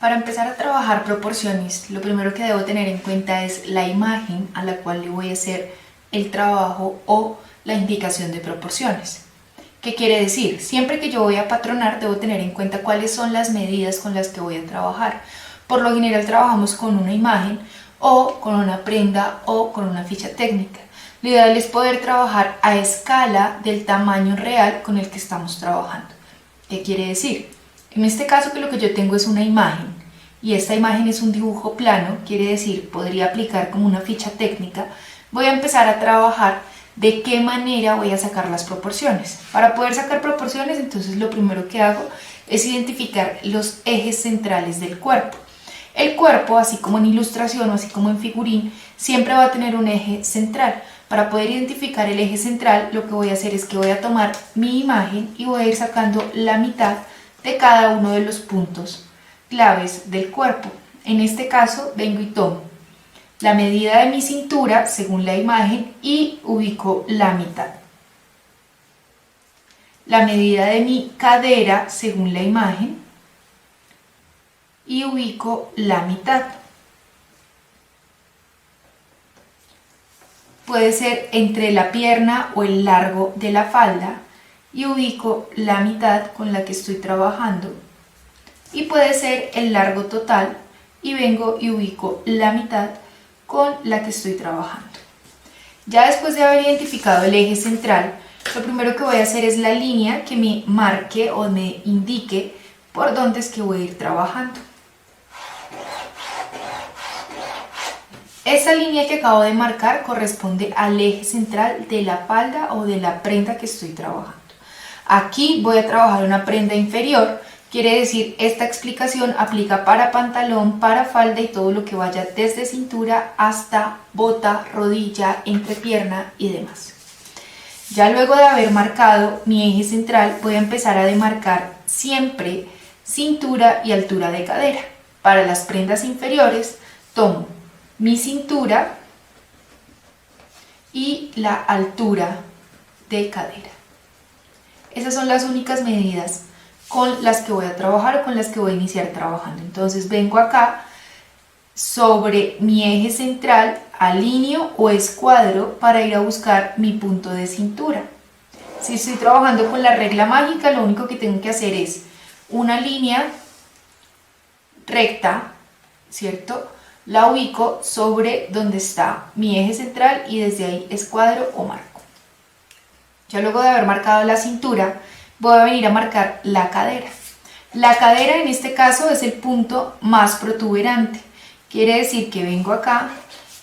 Para empezar a trabajar proporciones, lo primero que debo tener en cuenta es la imagen a la cual le voy a hacer el trabajo o la indicación de proporciones. ¿Qué quiere decir? Siempre que yo voy a patronar debo tener en cuenta cuáles son las medidas con las que voy a trabajar. Por lo general trabajamos con una imagen o con una prenda o con una ficha técnica. Lo ideal es poder trabajar a escala del tamaño real con el que estamos trabajando. ¿Qué quiere decir? En este caso que lo que yo tengo es una imagen y esta imagen es un dibujo plano, quiere decir, podría aplicar como una ficha técnica, voy a empezar a trabajar de qué manera voy a sacar las proporciones. Para poder sacar proporciones, entonces lo primero que hago es identificar los ejes centrales del cuerpo. El cuerpo, así como en ilustración o así como en figurín, siempre va a tener un eje central. Para poder identificar el eje central, lo que voy a hacer es que voy a tomar mi imagen y voy a ir sacando la mitad de cada uno de los puntos claves del cuerpo. En este caso, vengo y tomo la medida de mi cintura según la imagen y ubico la mitad. La medida de mi cadera según la imagen y ubico la mitad. Puede ser entre la pierna o el largo de la falda y ubico la mitad con la que estoy trabajando. Y puede ser el largo total y vengo y ubico la mitad con la que estoy trabajando. Ya después de haber identificado el eje central, lo primero que voy a hacer es la línea que me marque o me indique por dónde es que voy a ir trabajando. Esta línea que acabo de marcar corresponde al eje central de la falda o de la prenda que estoy trabajando. Aquí voy a trabajar una prenda inferior, quiere decir esta explicación aplica para pantalón, para falda y todo lo que vaya desde cintura hasta bota, rodilla, entrepierna y demás. Ya luego de haber marcado mi eje central voy a empezar a demarcar siempre cintura y altura de cadera. Para las prendas inferiores tomo mi cintura y la altura de cadera. Esas son las únicas medidas con las que voy a trabajar o con las que voy a iniciar trabajando. Entonces vengo acá sobre mi eje central, alineo o escuadro para ir a buscar mi punto de cintura. Si estoy trabajando con la regla mágica, lo único que tengo que hacer es una línea recta, ¿cierto? La ubico sobre donde está mi eje central y desde ahí escuadro o marco. Ya luego de haber marcado la cintura, voy a venir a marcar la cadera. La cadera en este caso es el punto más protuberante. Quiere decir que vengo acá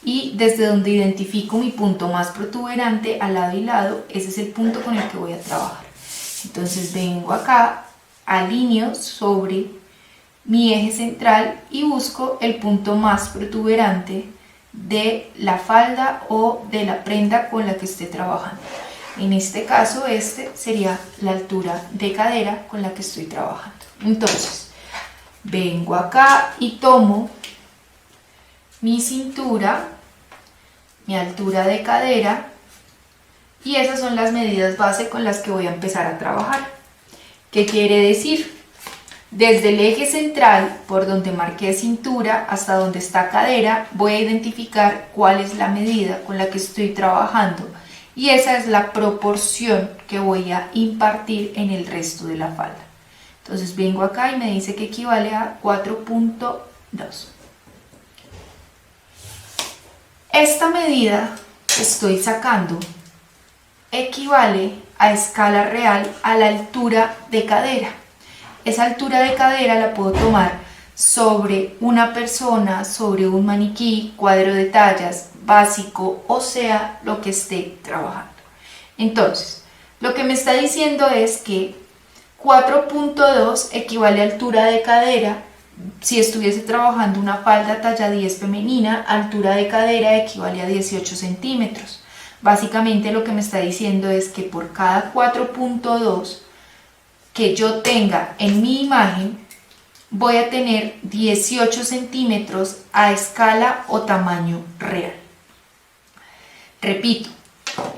y desde donde identifico mi punto más protuberante, al lado y lado, ese es el punto con el que voy a trabajar. Entonces vengo acá, alineo sobre mi eje central y busco el punto más protuberante de la falda o de la prenda con la que esté trabajando. En este caso, este sería la altura de cadera con la que estoy trabajando. Entonces, vengo acá y tomo mi cintura, mi altura de cadera y esas son las medidas base con las que voy a empezar a trabajar. ¿Qué quiere decir? Desde el eje central, por donde marqué cintura, hasta donde está cadera, voy a identificar cuál es la medida con la que estoy trabajando y esa es la proporción que voy a impartir en el resto de la falda. Entonces vengo acá y me dice que equivale a 4.2. Esta medida que estoy sacando equivale a escala real a la altura de cadera. Esa altura de cadera la puedo tomar sobre una persona, sobre un maniquí, cuadro de tallas, básico, o sea, lo que esté trabajando. Entonces, lo que me está diciendo es que 4.2 equivale a altura de cadera. Si estuviese trabajando una falda talla 10 femenina, altura de cadera equivale a 18 centímetros. Básicamente lo que me está diciendo es que por cada 4.2 que yo tenga en mi imagen, voy a tener 18 centímetros a escala o tamaño real. Repito,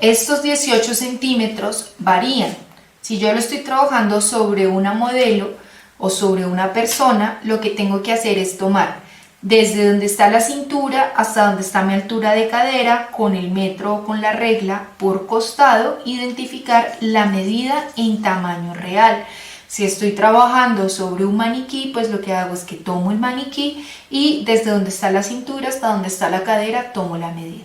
estos 18 centímetros varían. Si yo lo estoy trabajando sobre una modelo, o sobre una persona, lo que tengo que hacer es tomar desde donde está la cintura hasta donde está mi altura de cadera con el metro o con la regla por costado, identificar la medida en tamaño real. Si estoy trabajando sobre un maniquí, pues lo que hago es que tomo el maniquí y desde donde está la cintura hasta donde está la cadera tomo la medida.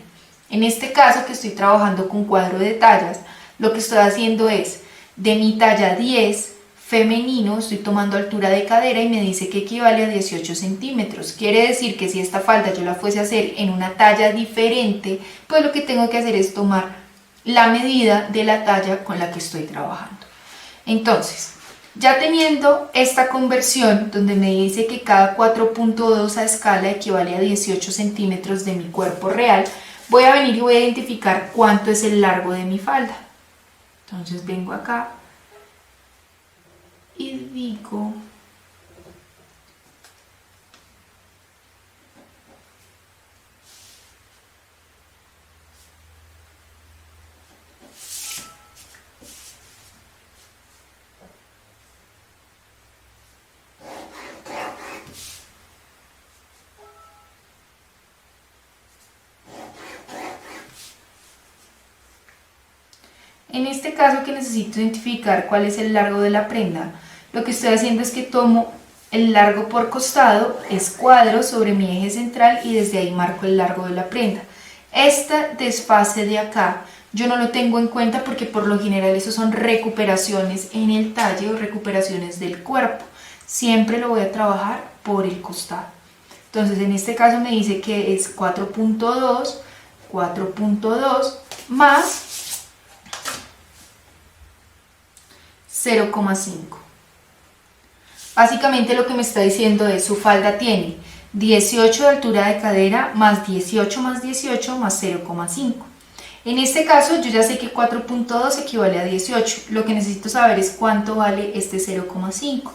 En este caso que estoy trabajando con cuadro de tallas, lo que estoy haciendo es de mi talla 10 femenino, estoy tomando altura de cadera y me dice que equivale a 18 centímetros. Quiere decir que si esta falda yo la fuese a hacer en una talla diferente, pues lo que tengo que hacer es tomar la medida de la talla con la que estoy trabajando. Entonces, ya teniendo esta conversión donde me dice que cada 4.2 a escala equivale a 18 centímetros de mi cuerpo real, voy a venir y voy a identificar cuánto es el largo de mi falda. Entonces vengo acá y digo en este caso que necesito identificar cuál es el largo de la prenda, lo que estoy haciendo es que tomo el largo por costado, escuadro sobre mi eje central y desde ahí marco el largo de la prenda. Este desfase de acá yo no lo tengo en cuenta porque por lo general eso son recuperaciones en el talle o recuperaciones del cuerpo. Siempre lo voy a trabajar por el costado. Entonces en este caso me dice que es 4.2 más 0,5. Básicamente lo que me está diciendo es su falda tiene 18 de altura de cadera más 18 más 18 más 0,5. En este caso yo ya sé que 4.2 equivale a 18. Lo que necesito saber es cuánto vale este 0,5.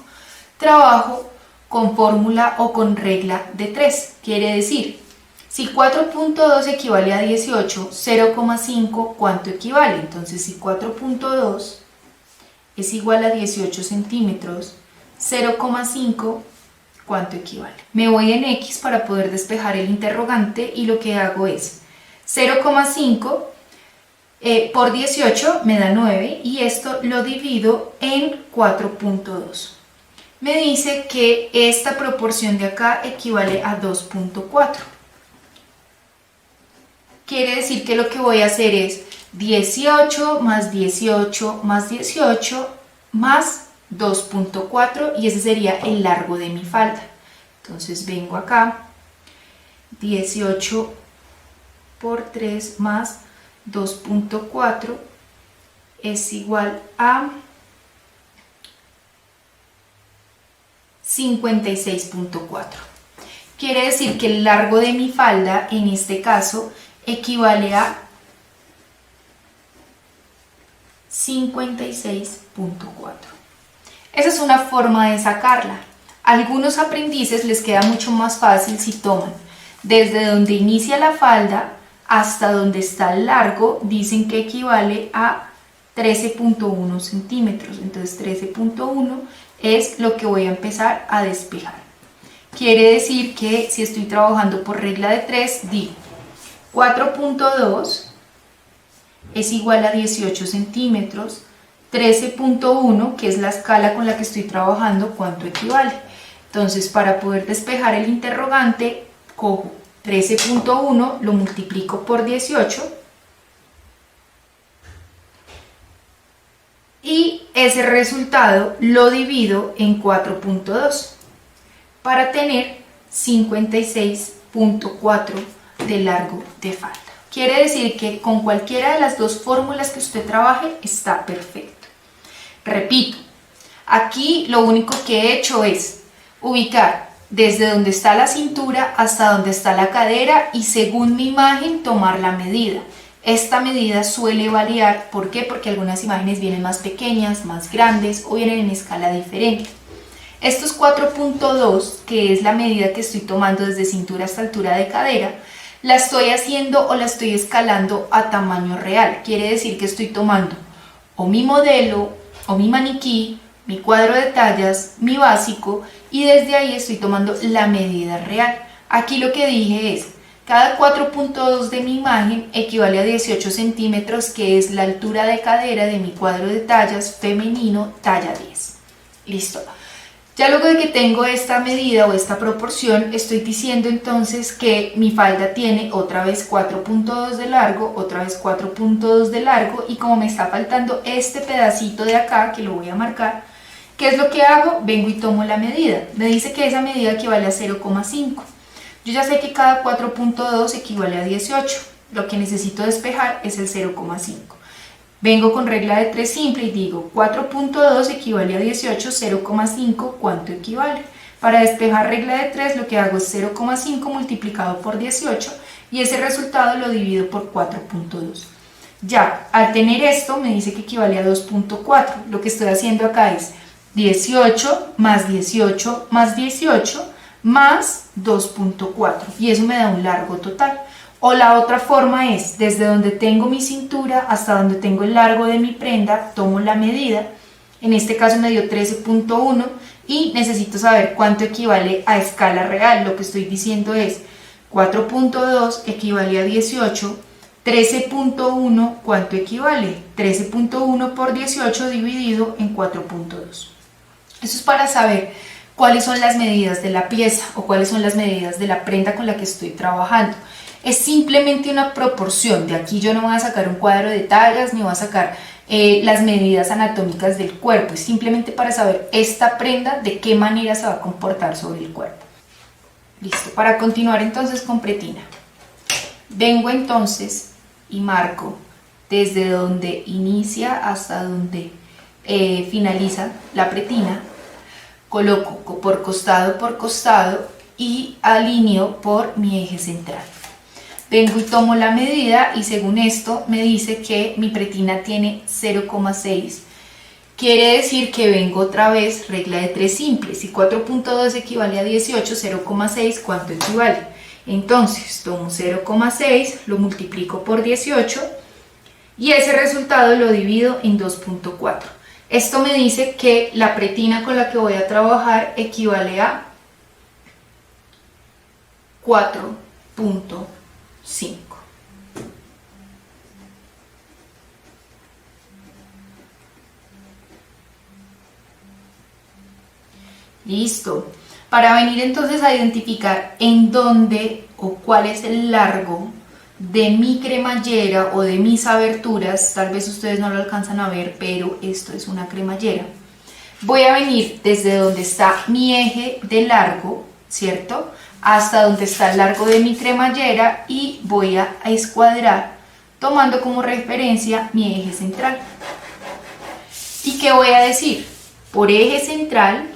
Trabajo con fórmula o con regla de 3. Quiere decir, si 4.2 equivale a 18, 0,5 ¿cuánto equivale? Entonces si 4.2 es igual a 18 centímetros, 0,5 ¿cuánto equivale? Me voy en X para poder despejar el interrogante y lo que hago es 0,5 por 18 me da 9 y esto lo divido en 4.2. Me dice que esta proporción de acá equivale a 2.4. Quiere decir que lo que voy a hacer es 18 más 18 más 18 más 2.4 y ese sería el largo de mi falda. Entonces vengo acá, 18 por 3 más 2.4 es igual a 56.4. Quiere decir que el largo de mi falda en este caso equivale a 56.4. Esa es una forma de sacarla. A algunos aprendices les queda mucho más fácil si toman desde donde inicia la falda hasta donde está el largo, dicen que equivale a 13.1 centímetros. Entonces 13.1 es lo que voy a empezar a despejar. Quiere decir que si estoy trabajando por regla de 3, digo 4.2 es igual a 18 centímetros, 13.1, que es la escala con la que estoy trabajando, ¿cuánto equivale? Entonces, para poder despejar el interrogante, cojo 13.1, lo multiplico por 18 y ese resultado lo divido en 4.2 para tener 56.4 de largo de falda. Quiere decir que con cualquiera de las dos fórmulas que usted trabaje está perfecto. Repito, aquí lo único que he hecho es ubicar desde donde está la cintura hasta donde está la cadera y según mi imagen tomar la medida. Esta medida suele variar, ¿por qué? Porque algunas imágenes vienen más pequeñas, más grandes o vienen en escala diferente. Estos 4.2, que es la medida que estoy tomando desde cintura hasta altura de cadera, la estoy haciendo o la estoy escalando a tamaño real. Quiere decir que estoy tomando o mi modelo o mi maniquí, mi cuadro de tallas, mi básico, y desde ahí estoy tomando la medida real. Aquí lo que dije es, cada 4.2 de mi imagen equivale a 18 centímetros, que es la altura de cadera de mi cuadro de tallas femenino talla 10. Listo. Ya luego de que tengo esta medida o esta proporción, estoy diciendo entonces que mi falda tiene otra vez 4.2 de largo, otra vez 4.2 de largo, y como me está faltando este pedacito de acá, que lo voy a marcar, ¿qué es lo que hago? Vengo y tomo la medida. Me dice que esa medida equivale a 0,5. Yo ya sé que cada 4.2 equivale a 18. Lo que necesito despejar es el 0,5. Vengo con regla de 3 simple y digo 4.2 equivale a 18, 0,5, ¿cuánto equivale? Para despejar regla de 3 lo que hago es 0,5 multiplicado por 18 y ese resultado lo divido por 4.2. Ya, al tener esto me dice que equivale a 2.4. Lo que estoy haciendo acá es 18 más 18 más 18 más 2.4 y eso me da un largo total. O la otra forma es, desde donde tengo mi cintura hasta donde tengo el largo de mi prenda, tomo la medida. En este caso me dio 13.1 y necesito saber cuánto equivale a escala real. Lo que estoy diciendo es 4.2 equivale a 18, 13.1 ¿cuánto equivale? 13.1 por 18 dividido en 4.2. Eso es para saber cuáles son las medidas de la pieza o cuáles son las medidas de la prenda con la que estoy trabajando. Es simplemente una proporción. De aquí yo no voy a sacar un cuadro de tallas ni voy a sacar las medidas anatómicas del cuerpo. Es simplemente para saber esta prenda de qué manera se va a comportar sobre el cuerpo. Listo. Para continuar entonces con pretina. Vengo entonces y marco desde donde inicia hasta donde finaliza la pretina. Coloco por costado y alineo por mi eje central. Vengo y tomo la medida y según esto me dice que mi pretina tiene 0,6. Quiere decir que vengo otra vez, regla de 3 simple. Si 4.2 equivale a 18, 0,6, ¿cuánto equivale? Entonces tomo 0,6, lo multiplico por 18 y ese resultado lo divido en 2.4. Esto me dice que la pretina con la que voy a trabajar equivale a 4.5. Listo. Para venir entonces a identificar en dónde o cuál es el largo de mi cremallera o de mis aberturas, tal vez ustedes no lo alcanzan a ver, pero esto es una cremallera. Voy a venir desde donde está mi eje de largo, ¿cierto?, hasta donde está el largo de mi cremallera y voy a escuadrar tomando como referencia mi eje central. ¿Y qué voy a decir? Por eje central,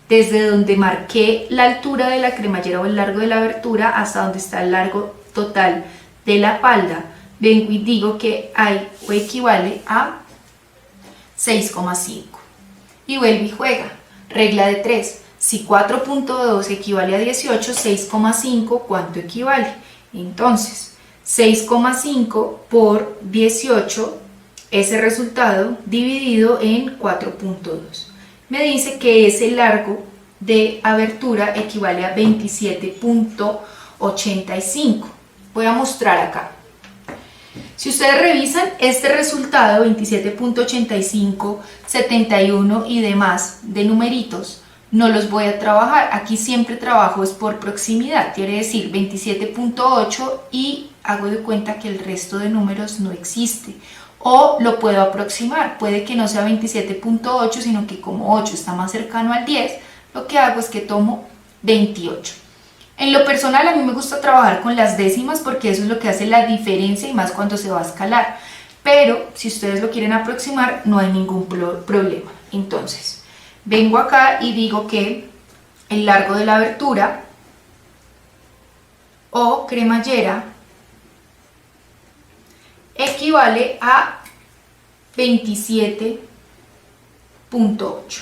desde donde marqué la altura de la cremallera o el largo de la abertura hasta donde está el largo total de la falda, vengo y digo que hay o equivale a 6,5. Y vuelve y juega. Regla de 3. Si 4.2 equivale a 18, 6,5, ¿cuánto equivale? Entonces, 6,5 por 18, ese resultado dividido en 4.2. Me dice que ese largo de abertura equivale a 27.85. Voy a mostrar acá. Si ustedes revisan este resultado, 27.85, 71 y demás de numeritos, no los voy a trabajar. Aquí siempre trabajo es por proximidad, quiere decir 27.8 y hago de cuenta que el resto de números no existe. O lo puedo aproximar, puede que no sea 27.8, sino que como 8 está más cercano al 10, lo que hago es que tomo 28. En lo personal a mí me gusta trabajar con las décimas porque eso es lo que hace la diferencia y más cuando se va a escalar. Pero si ustedes lo quieren aproximar no hay ningún problema. Entonces, vengo acá y digo que el largo de la abertura o cremallera equivale a 27.8.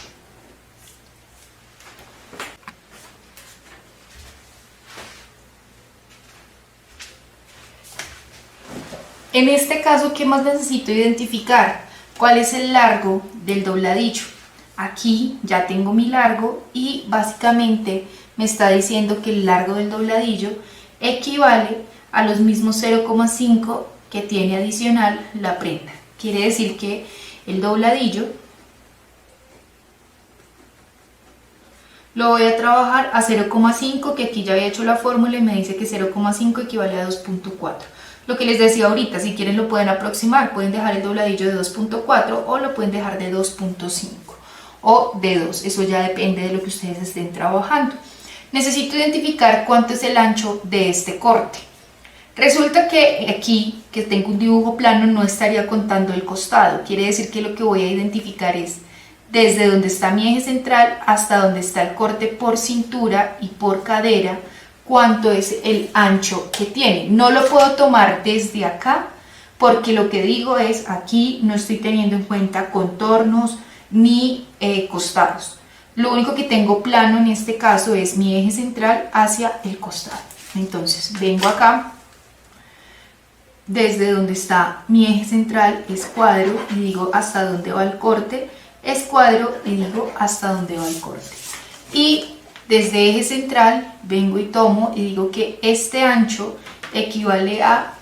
En este caso, ¿qué más necesito identificar? ¿Cuál es el largo del dobladillo? aquí ya tengo mi largo y básicamente me está diciendo que el largo del dobladillo equivale a los mismos 0,5 que tiene adicional la prenda. Quiere decir que el dobladillo lo voy a trabajar a 0,5, que aquí ya había hecho la fórmula y me dice que 0,5 equivale a 2,4. Lo que les decía ahorita, si quieren lo pueden aproximar, pueden dejar el dobladillo de 2,4 o lo pueden dejar de 2,5 o de 2, eso ya depende de lo que ustedes estén trabajando. Necesito identificar cuánto es el ancho de este corte. Resulta que aquí, que tengo un dibujo plano, no estaría contando el costado, quiere decir que lo que voy a identificar es desde donde está mi eje central hasta donde está el corte por cintura y por cadera, cuánto es el ancho que tiene. No lo puedo tomar desde acá porque lo que digo es aquí no estoy teniendo en cuenta contornos ni costados. Lo único que tengo plano en este caso es mi eje central hacia el costado. Entonces vengo acá, desde donde está mi eje central es cuadro y digo hasta dónde va el corte, es cuadro y digo hasta dónde va el corte. Y desde eje central vengo y tomo y digo que este ancho equivale a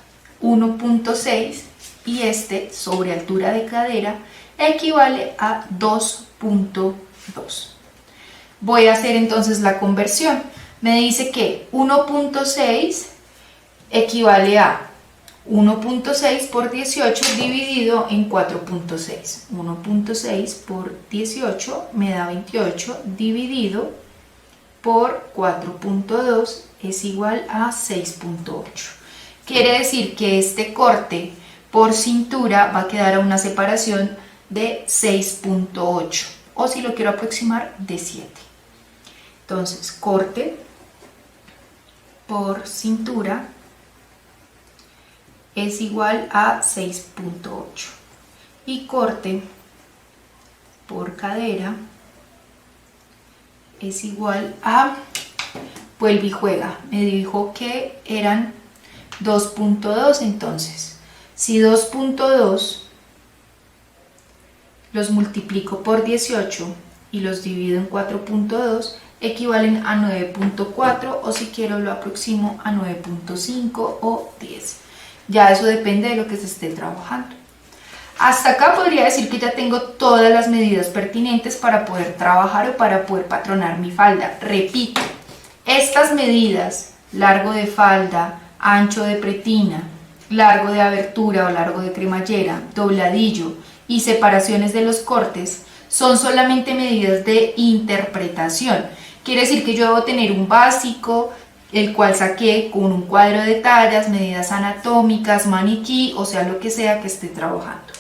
1,6 y este sobre altura de cadera equivale a 2,2. Voy a hacer entonces la conversión. Me dice que 1,6 equivale a 1,6 por 18 dividido en 4,6. 1,6 por 18 me da 28 dividido por 4,2 es igual a 6,8. Quiere decir que este corte por cintura va a quedar a una separación de 6,8 o si lo quiero aproximar de 7. Entonces corte por cintura es igual a 6,8 y corte por cadera es igual a, vuelve y juega, me dijo que eran 2,2, entonces si 2,2 los multiplico por 18 y los divido en 4,2 equivalen a 9,4 o si quiero lo aproximo a 9,5 o 10. Ya eso depende de lo que se esté trabajando. Hasta acá podría decir que ya tengo todas las medidas pertinentes para poder trabajar o para poder patronar mi falda. Repito, estas medidas, largo de falda, ancho de pretina, largo de abertura o largo de cremallera, dobladillo y separaciones de los cortes, son solamente medidas de interpretación. Quiere decir que yo debo tener un básico, el cual saqué con un cuadro de tallas, medidas anatómicas, maniquí, o sea, lo que sea que esté trabajando.